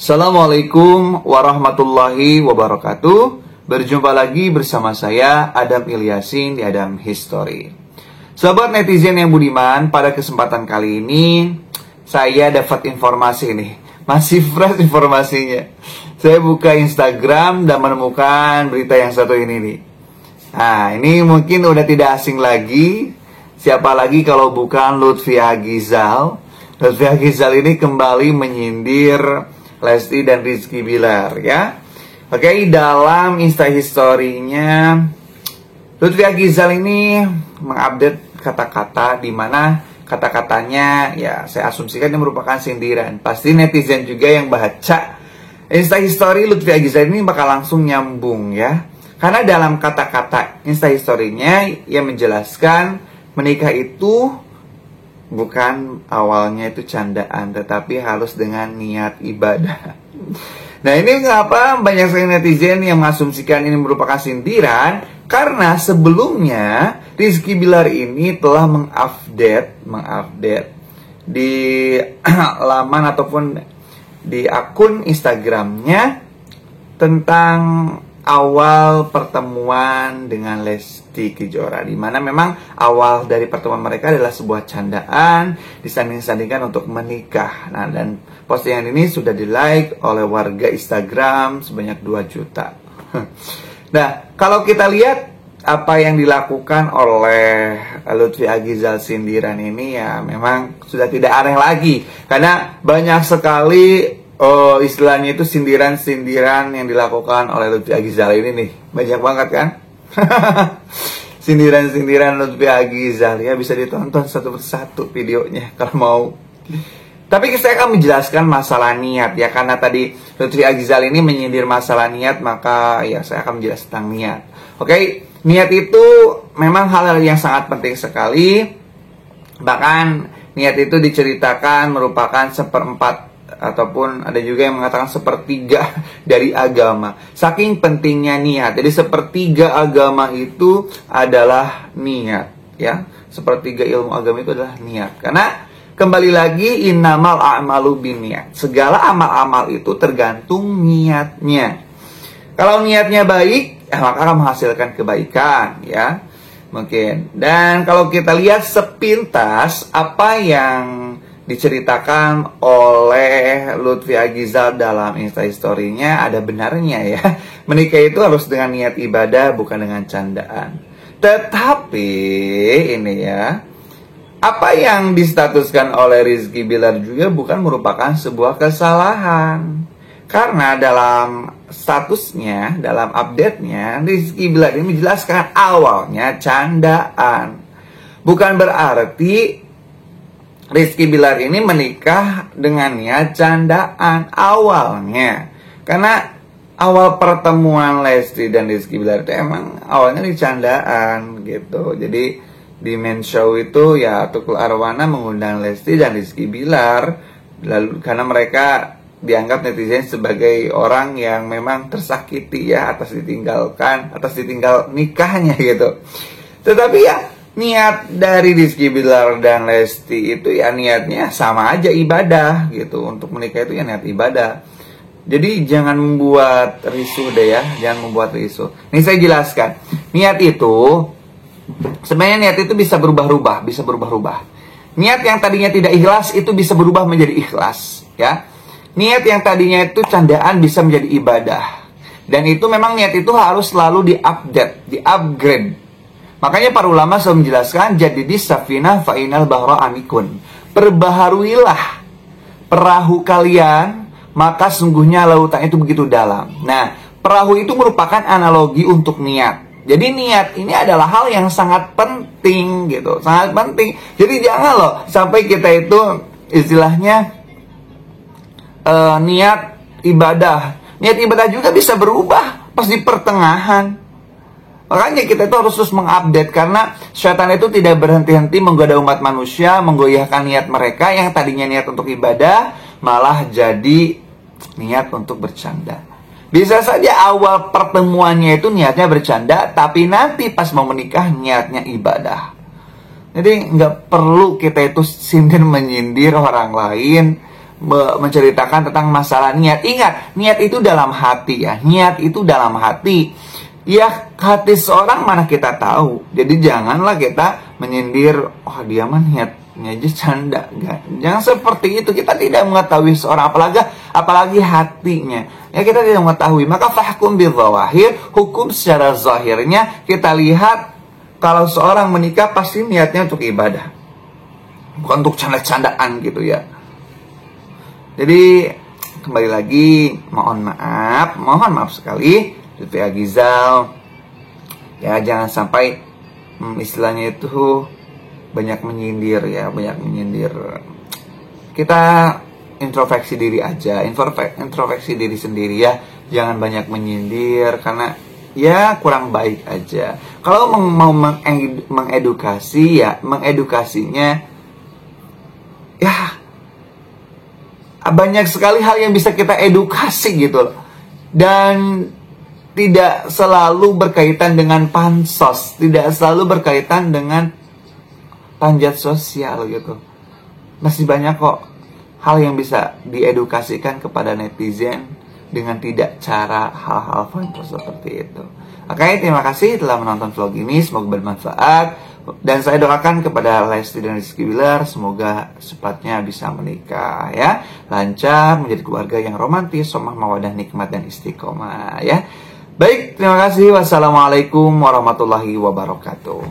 Assalamualaikum warahmatullahi wabarakatuh. Berjumpa lagi bersama saya Adam Ilyasin di Adam History. Sobat netizen yang budiman, pada kesempatan kali ini saya dapat informasi nih. Masih fresh informasinya. Saya buka Instagram dan menemukan berita yang satu ini nih. Nah, ini mungkin udah tidak asing lagi. Siapa lagi kalau bukan Lutfi Agizal. Lutfi Agizal ini kembali menyindir Lesti dan Rizky Bilar, ya. Oke, dalam Instastory-nya Lutfi Agizal ini mengupdate kata-kata di mana kata-katanya ya saya asumsikan ini merupakan sindiran. Pasti netizen juga yang baca Instastory Lutfi Agizal ini bakal langsung nyambung, ya. Karena dalam kata-kata Instastory-nya ia menjelaskan menikah itu bukan awalnya itu candaan, tetapi harus dengan niat ibadah. Nah, ini mengapa banyak sekali netizen yang mengasumsikan ini merupakan sindiran? Karena sebelumnya Rizky Bilar ini telah mengupdate di laman ataupun di akun Instagramnya tentang awal pertemuan dengan Lesti Kejora, di mana memang awal dari pertemuan mereka adalah sebuah candaan disanding-sandingkan untuk menikah. Nah, dan postingan ini sudah di-like oleh warga Instagram sebanyak 2 juta. Nah, kalau kita lihat apa yang dilakukan oleh Lutfi Agizal sindiran ini, ya memang sudah tidak aneh lagi, karena banyak sekali istilahnya itu sindiran-sindiran yang dilakukan oleh Lutfi Agizal ini nih. Banyak banget kan? Sindiran-sindiran Lutfi Agizal, ya bisa ditonton satu persatu videonya kalau mau. Tapi saya akan menjelaskan masalah niat, ya, karena tadi Lutfi Agizal ini menyindir masalah niat, maka ya saya akan menjelaskan tentang niat. Oke, niat itu memang hal yang sangat penting sekali. Bahkan niat itu diceritakan merupakan seperempat ataupun ada juga yang mengatakan sepertiga dari agama. Saking pentingnya niat. Jadi sepertiga agama itu adalah niat, ya. Sepertiga ilmu agama itu adalah niat. Karena kembali lagi innamal a'malu binniyat. Segala amal-amal itu tergantung niatnya. Kalau niatnya baik, maka akan menghasilkan kebaikan, ya. Mungkin. Dan kalau kita lihat sepintas apa yang diceritakan oleh Lutfi Agizal dalam Instastory-nya ada benarnya, ya. Menikah itu harus dengan niat ibadah, bukan dengan candaan. Tetapi ini, ya, apa yang distatuskan oleh Rizky Bilar juga bukan merupakan sebuah kesalahan. Karena dalam statusnya, dalam update-nya, Rizky Bilar ini menjelaskan awalnya candaan. Bukan berarti Rizky Bilar ini menikah dengan niat candaan awalnya. Karena awal pertemuan Lesti dan Rizky Bilar itu emang awalnya candaan gitu. Jadi di main show itu ya Tukul Arwana mengundang Lesti dan Rizky Bilar, lalu karena mereka dianggap netizen sebagai orang yang memang tersakiti, ya, atas ditinggal nikahnya gitu. Tetapi ya niat dari Rizky Bilar dan Lesti itu ya niatnya sama aja, ibadah gitu. Untuk menikah itu ya niat ibadah. Jadi jangan membuat risih deh, ya. Jangan membuat risih. Ini saya jelaskan. Niat itu sebenarnya niat itu bisa berubah-ubah, Niat yang tadinya tidak ikhlas itu bisa berubah menjadi ikhlas, ya. Niat yang tadinya itu candaan bisa menjadi ibadah. Dan itu memang niat itu harus selalu di-update, di-upgrade. Makanya para ulama selalu menjelaskan jadidis safinah fa'inal bahra amikun. Perbaharuilah perahu kalian, maka sungguhnya lautan itu begitu dalam. Nah, perahu itu merupakan analogi untuk niat. Jadi niat ini adalah hal yang sangat penting gitu, sangat penting. Jadi jangan loh sampai kita itu istilahnya niat ibadah juga bisa berubah pas di pertengahan. Makanya kita itu harus terus mengupdate, karena syaitan itu tidak berhenti-henti menggoda umat manusia, menggoyahkan niat mereka yang tadinya niat untuk ibadah malah jadi niat untuk bercanda. Bisa saja awal pertemuannya itu niatnya bercanda, tapi nanti pas mau menikah niatnya ibadah. Jadi nggak perlu kita itu sindir menyindir orang lain, menceritakan tentang masalah niat. Ingat, niat itu dalam hati ya. Niat itu dalam hati. Ya, hati seorang mana kita tahu. Jadi janganlah kita menyindir, oh dia mah niatnya aja canda. Jangan seperti itu. Kita tidak mengetahui seorang, apalagi hatinya. Ya, kita tidak mengetahui. Maka fahkum bil zawahir, hukum secara zahirnya. Kita lihat kalau seorang menikah pasti niatnya untuk ibadah, bukan untuk canda-candaan gitu ya. Jadi kembali lagi, mohon maaf sekali Lutfi Agizal, ya jangan sampai istilahnya itu banyak menyindir ya, banyak menyindir. Kita introspeksi diri aja, introspeksi diri sendiri ya, jangan banyak menyindir karena ya kurang baik aja. Kalau mau mengedukasi ya, mengedukasinya ya banyak sekali hal yang bisa kita edukasi gitu loh. Dan tidak selalu berkaitan dengan pansos, tidak selalu berkaitan dengan panjat sosial gitu. Masih banyak kok hal yang bisa diedukasikan kepada netizen dengan tidak cara hal-hal pansos seperti itu. Oke, terima kasih telah menonton vlog ini, semoga bermanfaat. Dan saya doakan kepada Lesti dan Rizky Bilar, semoga cepatnya bisa menikah ya, lancar, menjadi keluarga yang romantis, somah mawadah nikmat dan istiqomah ya. Baik, terima kasih. Wassalamualaikum warahmatullahi wabarakatuh.